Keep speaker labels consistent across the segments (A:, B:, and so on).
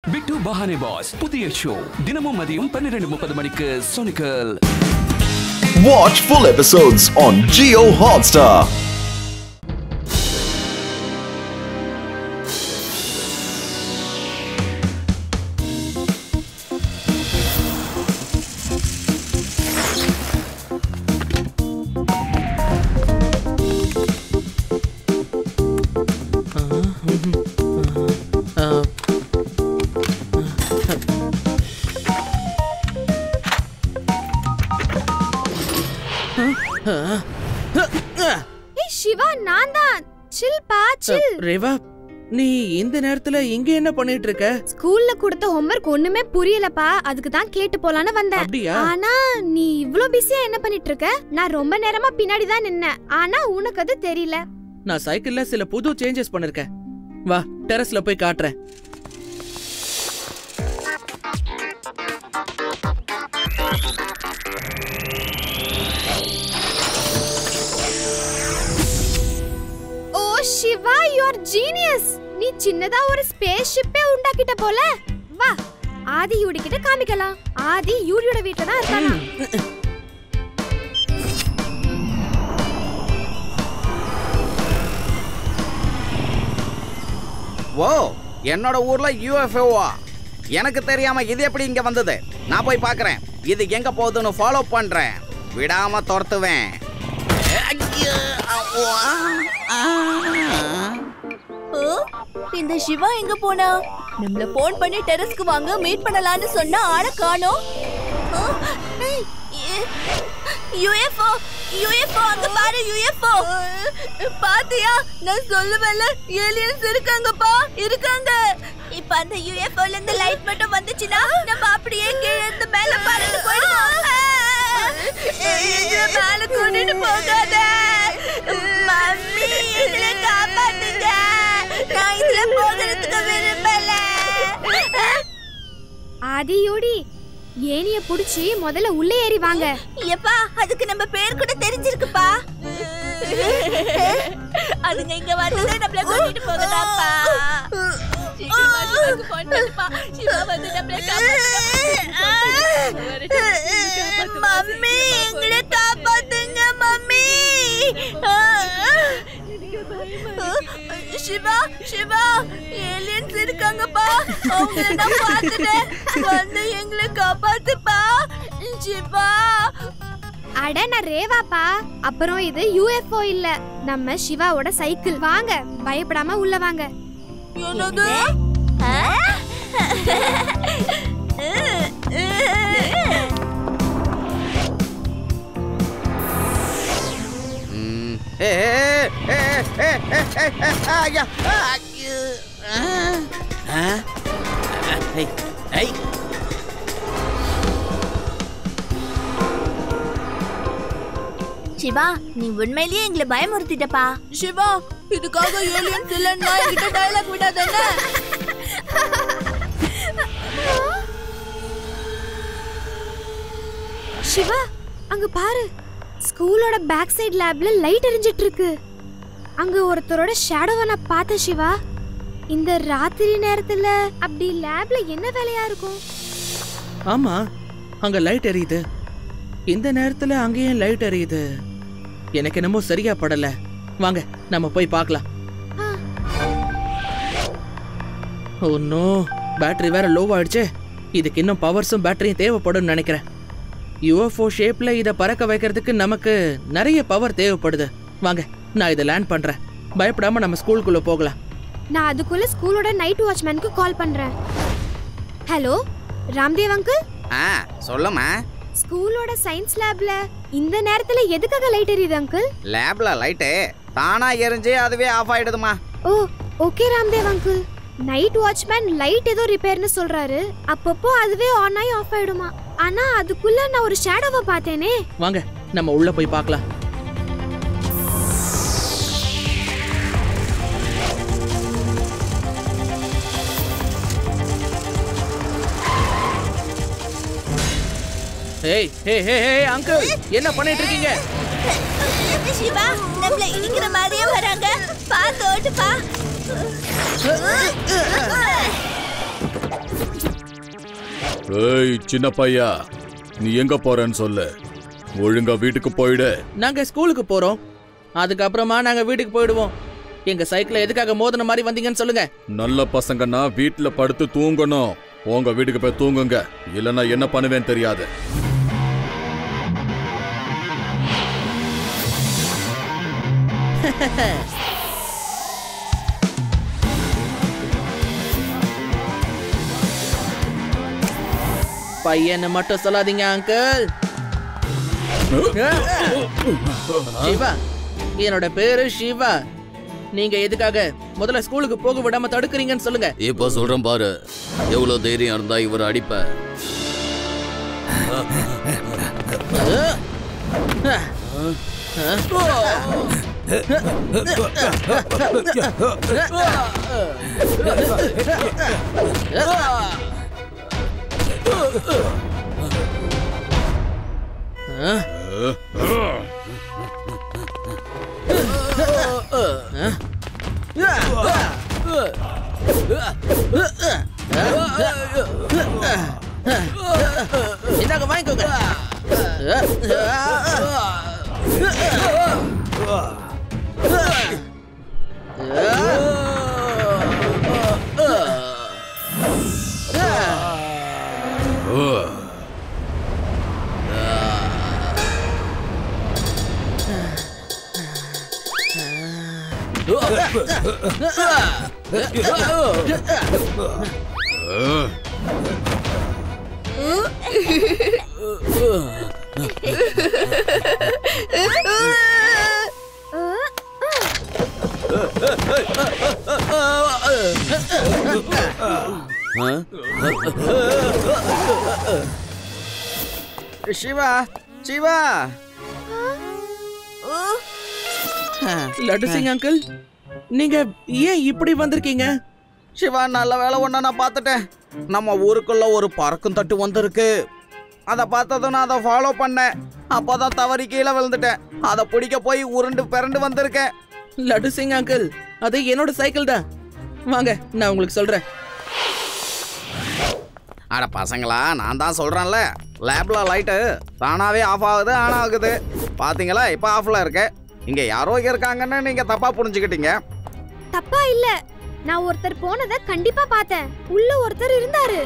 A: பிட்டு பஹானே pass புதிய show தினமும் மதியம் 12:30 மணிக்கு சோனிக்கல்.
B: Watch full episodes on Jio Hotstar.
C: Siva நான் தான். சில் பா சில்.
D: ரேவா நீ இந்த நேரத்துல இங்க என்ன பண்ணிட்டு இருக்க?
C: ஸ்கூல்ல கொடுத்த ஹோம்வொர்க் ஒண்ணுமே புரியலப்பா, அதுக்கு தான் கேட்டு போலான்னு வந்தேன்.
D: அப்படியா?
C: ஆனா நீ இவ்ளோ பிஸியா என்ன பண்ணிட்டு இருக்க? நான் ரொம்ப நேரமா பின்னாடி தான் நின்னேன், ஆனா உனக்கு அது தெரியல.
D: நான் சைக்கிள்ல சில புது சேஞ்சஸ் பண்ணிருக்கேன். வா டெரஸ்ல போய் காட்டுறேன்.
C: Siva you are genius. நீ சின்னதா ஒரு ஸ்பேஸ் ஷிப்பே உண்டாக்கிட்ட போல. வா ஆதி யூடி கிட்ட காமிக்கலாம். ஆதி யூடியோட வீட்ல தான் இருக்கானா.
E: ஓ என்னோட ஊர்ல யூஎஃப்ஓவா? எனக்கு தெரியாம இது எப்படி இங்க வந்தது? நான் போய் பார்க்கறேன். இது எங்க போகுதுன்னு ஃபாலோ பண்றேன். விடாம துரத்துவேன்.
F: இந்த சிவா எங்க போனா? நம்மள போன் பண்ணி டெரஸ்க்கு வாங்க மீட் பண்ணலாம்னு சொன்னா ஆள காணோம். யுஎஃப்ஓ யுஎஃப்ஓ அங்க பாரு. யுஎஃப்ஓ பாத்தியா? நான் சொல்லுவேன்ல ஏலியன்ஸ் இருக்காங்கப்பா, இருக்காங்க. இப்ப அந்த யுஎஃப்ஓல இருந்து லைட் மட்டும் வந்துச்சுன்னா நம்ம அப்படியே கீழ இருந்து மேல பறந்து போயிடுவோம். மேல கூட்டிட்டு போகாத மம்மி, எங்களை காப்பாத்துங்க. நான் இதுல போகிறதுக்கு விரும்பல.
C: ஆதி யூடி ஏனிய புடிச்சி முதல்ல உள்ள ஏறி வாங்க.
F: எப்பா அதுக்கு நம்ம பேர் கூட தெரிஞ்சிருக்குப்பா. அதுங்க இங்க வந்ததே நம்மள கூட்டிட்டு போகதாப்பா. சீக்கிரமா சிவாக்கு ஃபோன் பண்ணுப்பா. சிவா வந்து நம்மள காப்பாத்துங்க. மம்மி எங்களை காப்பாத்துங்க மம்மி. சிவா சிவா ஏலியன்ஸ் இருக்காங்கப்பா. அவங்கள நான் பார்த்துட்டேன். வந்து எங்களை காப்பாத்துப்பா சிவா.
C: அட நான் ரேவாப்பா. அப்புறம் இது யூஎஃப்ஓ இல்ல, நம்ம சிவாவோட சைக்கிள். வாங்க பயப்படாம உள்ள வாங்க.
F: என்னது? சிவா நீ உண்மையிலேயே எங்களை பயமுறுத்திட்டப்பா. சிவா இதுக்காக ஏலியன்ஸ் இல்லன்னா என்கிட்ட டயலாக் விடாதே.
C: சிவா அங்க பாரு, ஸ்கூலோட பேக் சைடு லேப்ல லைட் எரிஞ்சிட்டு இருக்கு. அங்க ஒருத்தரோட ஷேடோவை நான் பார்த்தேன் சிவா. இந்த ராத்திரி நேரத்துல அப்படி லேப்ல என்ன வேலையா இருக்கும்?
D: ஆமா அங்க லைட் எரியுது. இந்த நேரத்துல அங்கேயும் லைட் எரியுது. எனக்கு என்னமோ சரியா படல. வாங்க நம்ம போய் பார்க்கலாம். ஓ நோ, பேட்டரி வேற லோ ஆயிடுச்சே. இதுக்கு இன்னும் பவர்ஸும் பேட்டரியும் தேவைப்படும் நினைக்கிறேன். யூஎஃப்ஓ ஷேப்ல இத பறக்க வைக்கிறதுக்கு நமக்கு நிறைய பவர் தேவைப்படுது. வாங்க நான் இதை லேண்ட் பண்றேன். பயப்படாம நம்ம ஸ்கூலுக்குள்ள போகலாம்.
C: நான் அதுக்குள்ள ஸ்கூலோட நைட் வாட்ச்மேனுக்கு கால் பண்றேன். Hello Ramdev uncle.
E: சொல்லுமா.
C: ஸ்கூலோட சயின்ஸ் லேப்ல இந்த நேரத்துல எதுக்காக லைட் எரியுது அங்கிள்?
E: லேப்ல லைட்டு தானா எரிஞ்சு அதுவே ஆஃப் ஆயிடுதுமா.
C: Oh okay Ramdev uncle. Night watchman light ஏதோ ரிப்பேர்னு சொல்றாரு. அப்பப்போ அதுவே ஆன் ஆகி ஆஃப் ஆயிடுமா. ஆனா அதுக்குள்ள நான் ஒரு ஷேடோவை பார்த்தேனே.
D: வாங்க நம்ம உள்ள போய் பார்க்கலாம். ஏய் ஏய் ஏய் அங்கிள் என்ன பண்ணிட்டு இருக்கீங்க?
F: சிவா நம்மள இடிக்கிற மாதிரியே வராங்க. பாத்து ஓட்டுப்பா.
G: ஏய் சின்ன பையா, நீ எங்க போறன்னு சொல்லு. ஒழுங்கா வீட்டுக்கு போயிடு.
D: நாங்க ஸ்கூலுக்கு போறோம், அதுக்கப்புறமா நாங்க வீட்டுக்கு போயிடுவோம். எங்க சைக்கிளை எதுக்காக மோதின மாதிரி வந்தீங்கன்னு சொல்லுங்க.
G: நல்ல பசங்கன்னா வீட்டுல படுத்து தூங்கணும். உங்க வீட்டுக்கு போய் தூங்குங்க, இல்லைன்னா என்ன பண்ணுவேன்னு தெரியாது.
D: பையனை மட்டும் சொல்லாதீங்க அங்கிள். சிவா, என்னோட பேரு சிவா. நீங்க எதுக்காக முதல்ல ஸ்கூலுக்கு போக விடாம தடுக்கிறீங்கன்னு சொல்லுங்க.
H: இப்ப சொல்றேன் பாரு, எவ்வளவு தைரியம் இருந்தா இவர் அடிப்ப.
D: இந்தாங்க வாங்கிக்கோங்க.
E: சிவா, சிவா.
D: லட்டு சிங் அங்கிள், நீங்க ஏன் இப்படி வந்திருக்கீங்க?
E: சிவா, நல்ல வேலை ஒண்ணு நான் பார்த்துட்டேன். நம்ம ஊருக்குள்ள ஒரு பறக்கும் தட்டு வந்திருக்கு. அதை பார்த்ததும் நான் அதை ஃபாலோ பண்ணேன். அப்போதான் தவறி கீழே விழுந்துட்டேன். அதை பிடிக்க போய் உருண்டு பிறண்டு வந்திருக்கேன்.
D: லட்டு சிங் அங்கிள், அது என்னோட சைக்கிள் தான். வாங்க, நான் உங்களுக்கு சொல்றேன்.
E: அட பசங்களா, நான் தான் சொல்றேன்ல, லேப்ல லைட்டு தானாவே ஆஃப் ஆகுது, ஆன் ஆகுது. பாத்தீங்களா, இப்போ ஆஃப்ல இருக்கு. இங்க யாரோ இருக்காங்கன்னு நீங்க தப்பா புரிஞ்சுக்கிட்டீங்க.
C: தப்பா இல்ல, நான் ஒருத்தர் போனதை கண்டிப்பா பார்த்தேன். உள்ள ஒருத்தர் இருந்தாரு.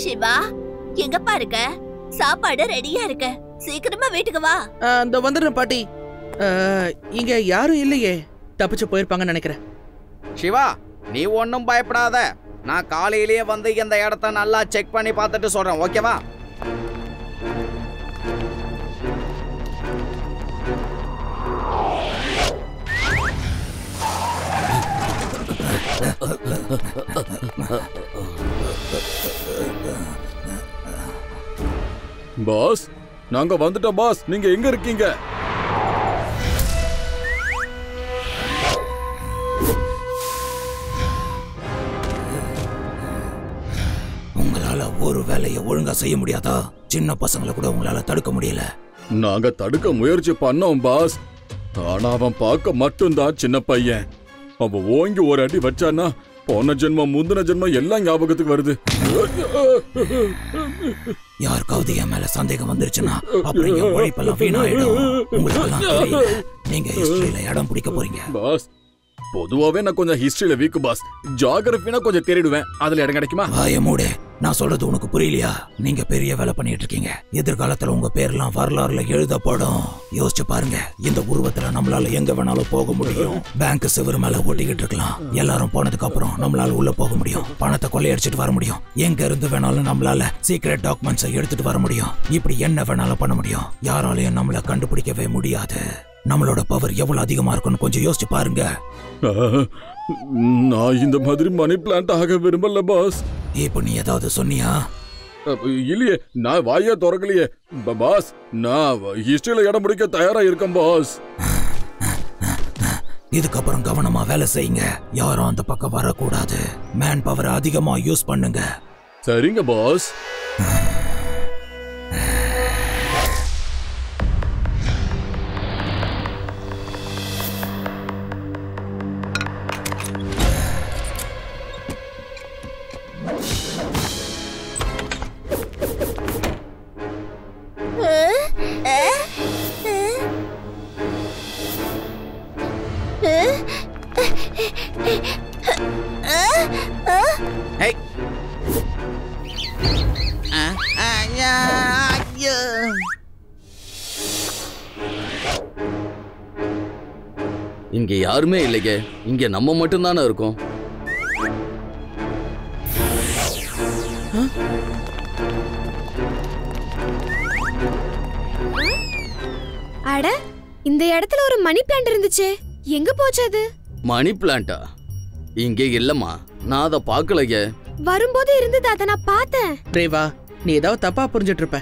F: சிவா, எங்க பாருங்க, சாப்பாடு ரெடியா இருக்கு. சீக்கிரமா வீட்டுக்கு வா.
D: அந்த வந்துடுறேன் பாட்டி. இங்க யாரும் இல்லையே, தப்பிச்சு போயிருப்பாங்கன்னு நினைக்கிறேன்.
E: சிவா, நீ ஒன்றும் பயப்படாத. நான் காலையிலேயே வந்து இந்த இடத்த நல்லா செக் பண்ணி பார்த்துட்டு சொல்றேன், ஓகேவா?
G: பாஸ், நாங்க வந்துட்டோம் பாஸ். நீங்க எங்க இருக்கீங்க?
I: உங்களால ஒரு வேலையை ஒழுங்கா செய்ய முடியாதா? சின்ன பசங்களை கூட உங்களால தடுக்க முடியல.
G: நாங்க தடுக்க முயற்சி பண்ணோம் பாஸ். ஆனா அவன் பார்க்க மட்டும்தான் சின்ன பையன். அவன் ஓங்கி ஒரு அடி வச்சானா போன ஜென்மம் முந்தின ஜென்மம் எல்லாம் ஞாபகத்துக்கு வருது.
I: யாருக்காவது என் மேல சந்தேகம் வந்துருச்சுன்னா அப்புறம் என் உழைப்பெல்லாம் வீணாயிடும். உங்களுக்கு தெரியல, நீங்க ஹிஸ்டரியில இடம் பிடிக்க போறீங்க.
G: பாஸ், பொதுவாவே நான் கொஞ்சம் ஹிஸ்டரியில வீக்கு பாஸ். ஜியோகிராஃபினா கொஞ்சம் தேடிடுவேன். அதுல இடம் கிடைக்குமா?
I: வாய மூடு. நான் சொல்றது உனக்கு புரியலையா? நீங்க பெரிய வேலை பண்ணிட்டு இருக்கீங்க. எதிர்காலத்துல உங்க பேர்லாம் வரலாறுல எழுதப்படும். யோசிச்சு பாருங்க, இந்த உருவத்துல நம்மளால எங்க வேணாலும் போக முடியும். பேங்க் சிவர் மேல ஓட்டிக்கிட்டு இருக்கலாம். எல்லாரும் போனதுக்கு அப்புறம் நம்மளால உள்ள போக முடியும். பணத்தை கொள்ளையடிச்சிட்டு வர முடியும். எங்க இருந்து வேணாலும் நம்மளால சீக்ரெட் டாக்குமெண்ட்ஸை எடுத்துட்டு வர முடியும். இப்படி என்ன வேணாலும் பண்ண முடியும். யாராலையும் நம்மள கண்டுபிடிக்கவே முடியாது. நம்மளோட பவர் எவ்வளவு அதிகமா இருக்குன்னு கொஞ்சம் யோசிச்சு பாருங்க.
G: நான் இந்த மாதிரி மணி பிளான்ட் ஆக விரும்பல பாஸ்.
I: இப்போ நீ ஏதாவது சொன்னியா?
G: இல்லையே, நான் வாயே திறக்கலையே பாஸ். நான் ஹிஸ்டரியில இடம் பிடிக்க தயாரா இருக்கேன் பாஸ்.
I: இதுக்கப்புறம் கவனமா வேலை செய்யுங்க. யாரும் அந்த பக்கம் வரக்கூடாது. மேன் பவர் அதிகமா யூஸ் பண்ணுங்க.
G: சரிங்க பாஸ்.
H: இங்க யாருமே இல்லைங்க. இங்க நம்ம மட்டும்தானே இருக்கோம்.
C: அட, இந்த இடத்துல ஒரு மணி பிளான்ட் இருந்துச்சே, எங்க போச்சு அது?
H: மணி பிளான்ட்டா? இங்க இல்லம்மா, நான் அதை பார்க்கலைங்க.
C: வரும்போது இருந்தது, அதை நான் பார்த்தேன்.
D: ரேவா, நீ ஏதாவது தப்பா புரிஞ்சிட்டு இருப்ப.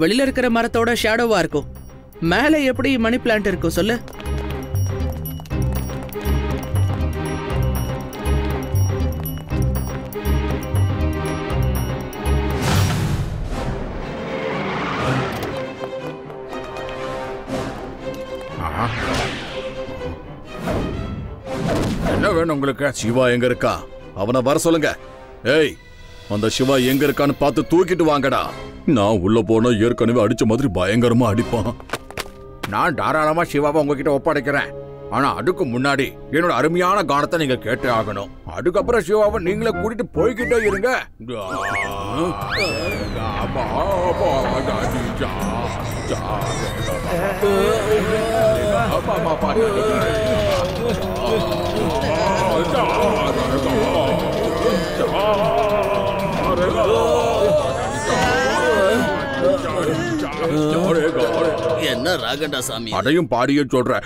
D: வெளியில இருக்கிற மரத்தோட ஷேடோவா இருக்கும். மேலே எப்படி மணி பிளான்ட் இருக்கும் சொல்லு?
G: என்ன வேணும் உங்களுக்கு? சிவா எங்க இருக்கா? அவனை வர சொல்லுங்க. ஏய், அந்த சிவா எங்க இருக்கான்னு பார்த்து தூக்கிட்டு வாங்கடா. நான் உள்ள போனா ஏற்கனவே அடிச்ச மாதிரி பயங்கரமா அடிப்பான்.
J: நான் தாராளமா சிவாவை உங்ககிட்ட ஒப்படைக்கிறேன். ஆனா அதுக்கு முன்னாடி என்னோட அருமையான கானத்தை நீங்க கேட்டே ஆகணும். அதுக்கப்புறம் சிவாவை நீங்களே கூட்டிட்டு போய்கிட்டே இருங்க.
H: என்ன ராகண்டா சாமி?
J: அதையும் பாடியே சொல்றேன்.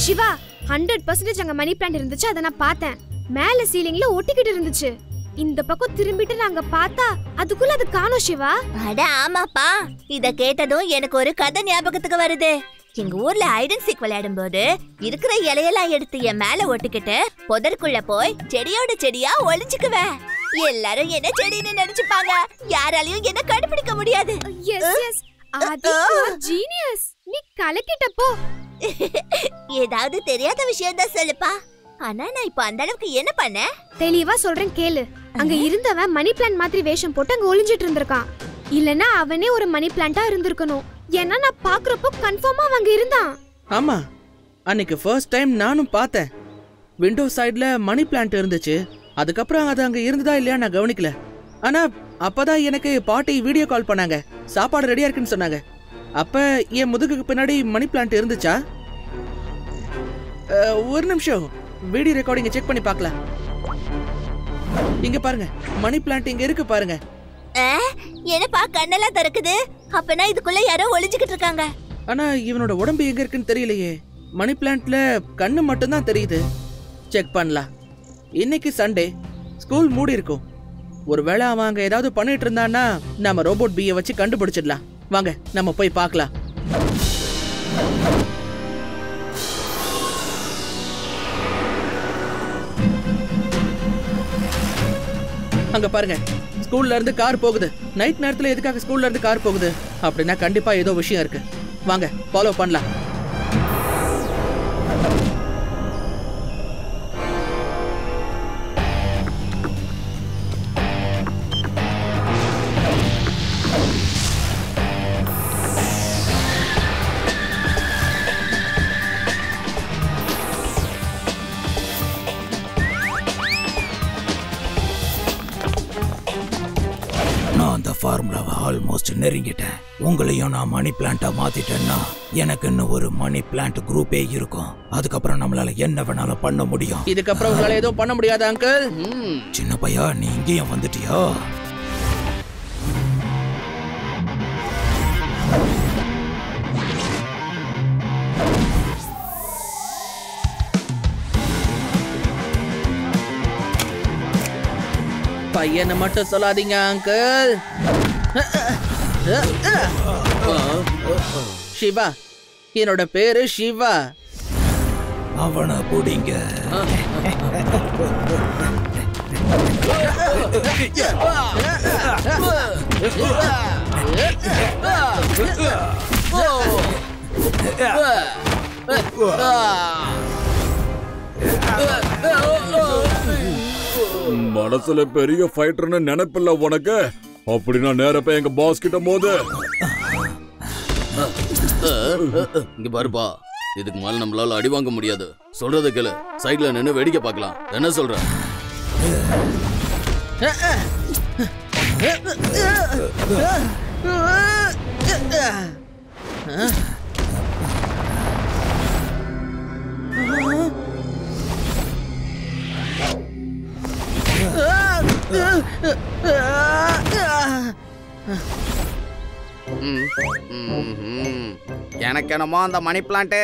C: சிவா, 100% அங்க மணி பிளான்ட் இருந்துச்சு, அதை நான் பார்த்தேன். மேல சீலிங்ல ஒட்டிக்கிட்டு இருந்துச்சு. இந்த பக்கம் திரும்பிட்டு நாங்க பார்த்தா அதுக்குள்ள அது காணோம் சிவா.
F: அட ஆமாப்பா, இத கேட்டதும் எனக்கு ஒரு கதை ஞாபகத்துக்கு வருது. எங்க ஊர்ல ஐடன் சீக் விளையாடும் போது இருக்கிற இலையெல்லாம் எடுத்து என் மேல ஒட்டிக்கிட்டு புதற்குள்ள போய் செடியோட செடியா ஒளிஞ்சுக்குவேன். எல்லாரும் என்ன செடின்னு நினைச்சுப்பாங்க. யாராலையும் என்ன கண்டுபிடிக்க முடியாது.
C: அது ஜீனியஸ். நீ கலக்கிட்டப்போ
F: ஏதாவது தெரியாத விஷயம் தான் சொல்லுப்பா. ஆனா நான் இப்ப அந்த அளவுக்கு என்ன பண்ண?
C: தெளிவா சொல்றேன் கேளு. அங்க இருந்தவன் மணி பிளான்ட் மாதிரி வேஷம் போட்டு அங்க ஒளிஞ்சிட்டு இருந்திருக்கான். இல்லனா அவனே ஒரு மணி பிளான்ட்டா இருந்திருக்கணும். ஏன்னா நான் பாக்குறப்போ கன்ஃபார்மா அங்க இருந்தான்.
D: ஆமா, அன்னைக்கு ஃபர்ஸ்ட் டைம் நானும் பார்த்தேன். விண்டோ சைடுல மணி பிளான்ட் இருந்துச்சு. அதுக்கப்புறம் அது அங்க இருந்ததா இல்லையா நான் கவனிக்கல. ஆனா அப்பதான் எனக்கு பாட்டி வீடியோ கால் பண்ணாங்க. சாப்பாடு ரெடியா இருக்குன்னு சொன்னாங்க. அப்ப என் முதுகுக்கு பின்னாடி மணி பிளான்ட் இருந்துச்சா? ஒரு நிமிஷம், வீடியோ ரெக்கார்டிங் செக் பண்ணி பார்க்கலாம். இங்க பாருங்க, மணி பிளான்ட் இங்க இருக்கு பாருங்க.
F: என்னப்பா கண்ணெல்லாம் திறக்குது? அப்பனா இதுக்குள்ள யாரோ ஒளிஞ்சுக்கிட்டு இருக்காங்க.
D: ஆனா இவனோட உடம்பு எங்க இருக்குன்னு தெரியலையே. மணி பிளான்ட்ல கண்ணு மட்டும் தான் தெரியுது. செக் பண்ணலாம். இன்னைக்கு சண்டே, ஸ்கூல் மூடி இருக்கும். ஒருவேளை அவன் அங்க ஏதாவது பண்ணிட்டு இருந்தான்னா நம்ம ரோபோட் பீயை வச்சு கண்டுபிடிச்சிடலாம். வாங்க நம்ம போய் பார்க்கலாம். அங்க பாருங்க, ஸ்கூல்ல இருந்து கார் போகுது. நைட் நேரத்துல எதுக்காக ஸ்கூல்ல இருந்து கார் போகுது? அப்படின்னா கண்டிப்பா ஏதோ விஷயம் இருக்கு. வாங்க ஃபாலோ பண்ணலாம்.
I: ஃபார்முலாவை ஆல்மோஸ்ட் நெருங்கிட்டேன். உங்களையும் நான் மணி பிளான்ட்டா மாத்திட்டேன்னா எனக்கு இன்னும் ஒரு மணி பிளான்ட் குரூப்பே இருக்கும். அதுக்கப்புறம் நம்மளால என்ன வேணாலும் பண்ண முடியும்.
D: இதுக்கப்புறம் உங்களால ஏதோ பண்ண முடியாது அங்கிள்.
I: சின்ன பையா, நீ இங்கேயும் வந்துட்டியா?
D: பையனை மட்டும் சொல்லாதீங்க அங்கிள். சிவா, என்னோட பேரு சிவா.
I: அவனை புடிங்க.
G: மனசுல பெரிய ஃபைட்டர்னு நினைப்பில்ல உனக்கு? அப்படின்னா நேரா போய் எங்க பாஸ் கிட்ட மோது.
H: இங்க பாருப்பா, இதுக்கு மேல நம்மளால அடி வாங்க முடியாது. சொல்றத கேளு, சைடுல நின்னு வேடிக்கை பார்க்கலாம். என்ன சொல்ற?
E: எனக்கு என்னமோ அந்த மணி பிளான்ட்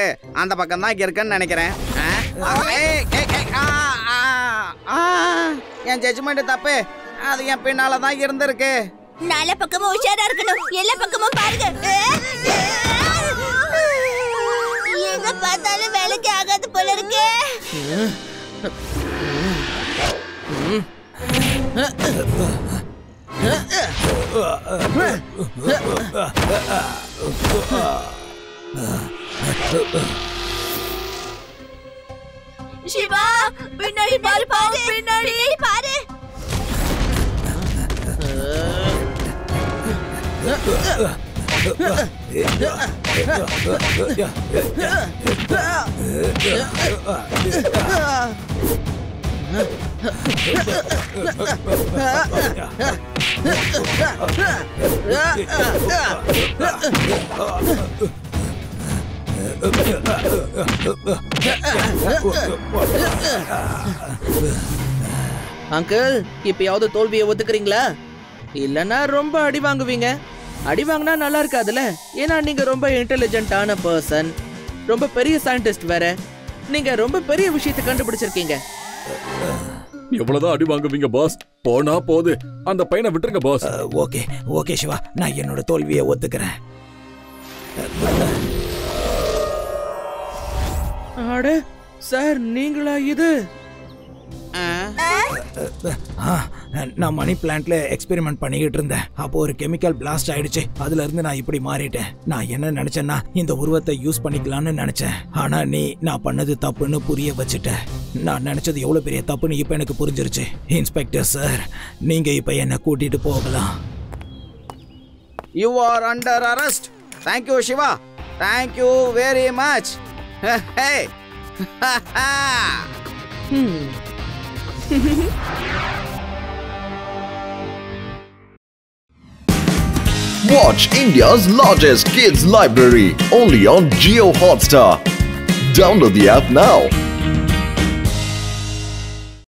E: அந்த பக்கம் தான் இருக்குன்னு நினைக்கிறேன். என் ஜட்ஜ்மெண்ட் தப்பு. அது என் பின்னால தான் இருந்திருக்கு.
F: நாலா பக்கமும் உஷாரா இருக்கணும். எல்லா பக்கமும் பாருங்க. எங்க பார்த்தாலும் வேலைக்கு ஆகாது போல இருக்கு. சிவா, பின்னாடி பாரு, பின்னாடி பாரு.
D: அங்கிள், இப்பயாவது தோல்வியை ஒத்துக்கிறீங்களா? இல்லனா ரொம்ப அடி வாங்குவீங்க. அடி வாங்கினா நல்லா இருக்காதுல்ல. ஏன்னா நீங்க ரொம்ப இன்டெலிஜென்ட்டான பர்சன், ரொம்ப பெரிய சயின்டிஸ்ட் வேற. நீங்க ரொம்ப பெரிய விஷயத்தை கண்டுபிடிச்சிருக்கீங்க.
G: எவ்வளவுதான் அடி வாங்குவீங்க பாஸ்? போனா போது, அந்த பையனை விட்டுருங்க பாஸ்.
I: ஓகே ஓகே சிவா, நான் என்னோட தோல்வியை ஒத்துக்கிறேன்.
D: அட சார், நீங்களா இது?
I: நான் மணி பிளான்ட்ல எக்ஸ்பெரிமெண்ட் பண்ணிக்கிட்டு இருந்தேன். அப்போ ஒரு கெமிக்கல் பிளாஸ்ட் ஆயிடுச்சு. அதுல இருந்து நான் இப்படி மாறிட்டேன். நான் என்ன நினைச்சேன்னா இந்த உருவத்தை யூஸ் பண்ணிக்கலாம்னு நினைச்சேன். ஆனா நீ நான் பண்ணது தப்புன்னு புரிய வச்சுட்ட. நான் நினைச்சது எவ்வளவு பெரிய தப்புன்னு இப்ப எனக்கு புரிஞ்சிருச்சு. இன்ஸ்பெக்டர் சார், நீங்க இப்ப என்ன கூட்டிட்டு போகலாம்.
E: You are under arrest. Thank you Shiva. Thank you very much. Hey.
B: Watch India's largest kids library only on Jio Hotstar. Download the app now.